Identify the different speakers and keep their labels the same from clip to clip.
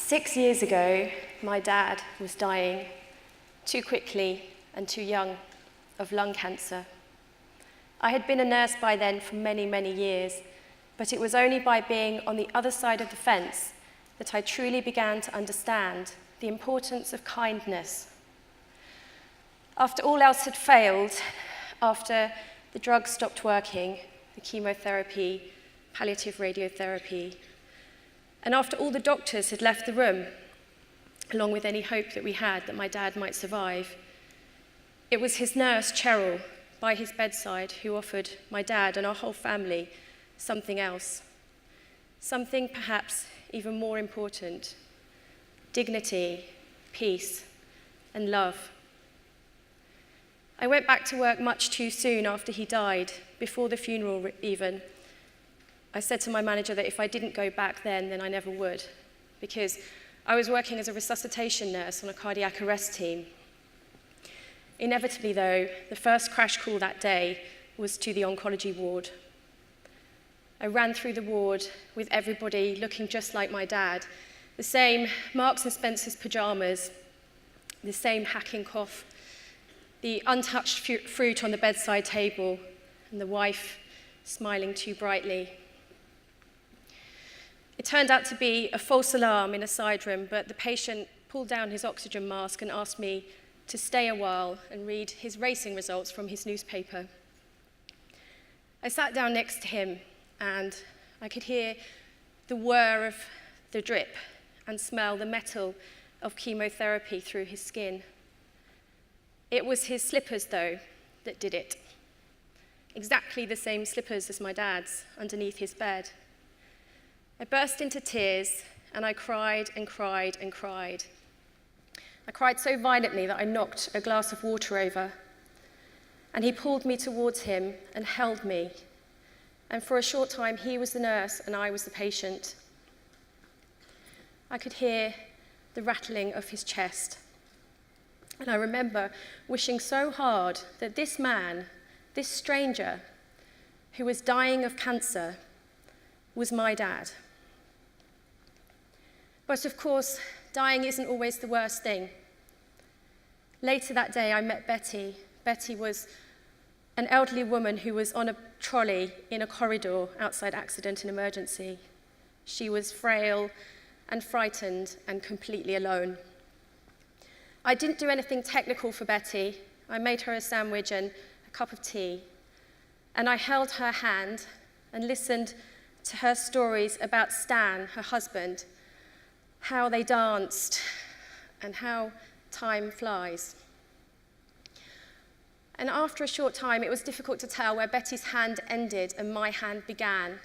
Speaker 1: 6 years ago, my dad was dying too quickly and too young of lung cancer. I had been a nurse by then for many, many years, but it was only by being on the other side of the fence that I truly began to understand the importance of kindness. After all else had failed, after the drugs stopped working, the chemotherapy, palliative radiotherapy, and after all the doctors had left the room, along with any hope that we had that my dad might survive, it was his nurse, Cheryl, by his bedside who offered my dad and our whole family something else, something perhaps even more important: dignity, peace, and love. I went back to work much too soon after he died, before the funeral even. I said to my manager that if I didn't go back then I never would, because I was working as a resuscitation nurse on a cardiac arrest team. Inevitably, though, the first crash call that day was to the oncology ward. I ran through the ward with everybody looking just like my dad, the same Marks and Spencer's pajamas, the same hacking cough, the untouched fruit on the bedside table, and the wife smiling too brightly. It turned out to be a false alarm in a side room, but the patient pulled down his oxygen mask and asked me to stay a while and read his racing results from his newspaper. I sat down next to him, and I could hear the whir of the drip and smell the metal of chemotherapy through his skin. It was his slippers, though, that did it. Exactly the same slippers as my dad's underneath his bed. I burst into tears, and I cried and cried and cried. I cried so violently that I knocked a glass of water over, and he pulled me towards him and held me. And for a short time, he was the nurse and I was the patient. I could hear the rattling of his chest. And I remember wishing so hard that this man, this stranger, who was dying of cancer, was my dad. But of course, dying isn't always the worst thing. Later that day, I met Betty. Betty was an elderly woman who was on a trolley in a corridor outside accident and emergency. She was frail and frightened and completely alone. I didn't do anything technical for Betty. I made her a sandwich and a cup of tea. And I held her hand and listened to her stories about Stan, her husband, how they danced, and how time flies. And after a short time, it was difficult to tell where Betty's hand ended and my hand began.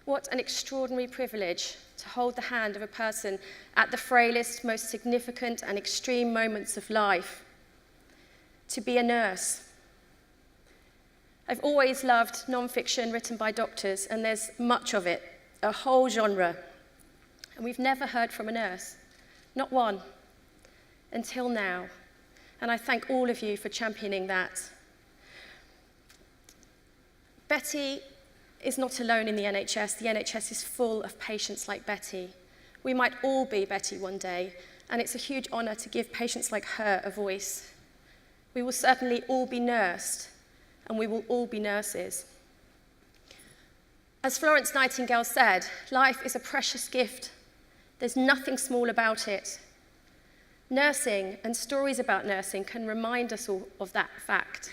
Speaker 1: What an extraordinary privilege to hold the hand of a person at the frailest, most significant and extreme moments of life. To be a nurse. I've always loved non-fiction written by doctors, and there's much of it, a whole genre. And we've never heard from a nurse, not one, until now. And I thank all of you for championing that. Betty is not alone in the NHS. The NHS is full of patients like Betty. We might all be Betty one day, and it's a huge honour to give patients like her a voice. We will certainly all be nursed, and we will all be nurses. As Florence Nightingale said, life is a precious gift. There's nothing small about it. Nursing and stories about nursing can remind us all of that fact.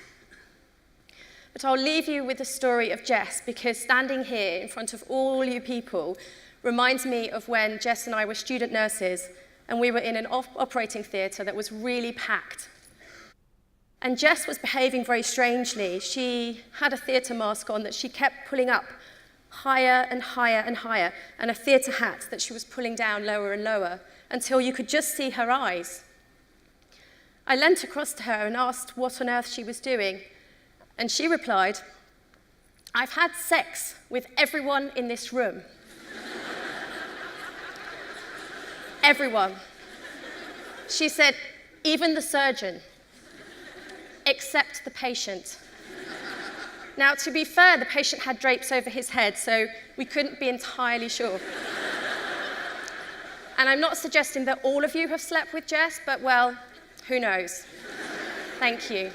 Speaker 1: But I'll leave you with the story of Jess, because standing here in front of all you people reminds me of when Jess and I were student nurses and we were in an operating theatre that was really packed. And Jess was behaving very strangely. She had a theatre mask on that she kept pulling up higher and higher and higher, and a theatre hat that she was pulling down lower and lower, until you could just see her eyes. I leant across to her and asked what on earth she was doing, and she replied, "I've had sex with everyone in this room." Everyone. She said, even the surgeon, except the patient. Now, to be fair, the patient had drapes over his head, so we couldn't be entirely sure. And I'm not suggesting that all of you have slept with Jess, but well, who knows? Thank you.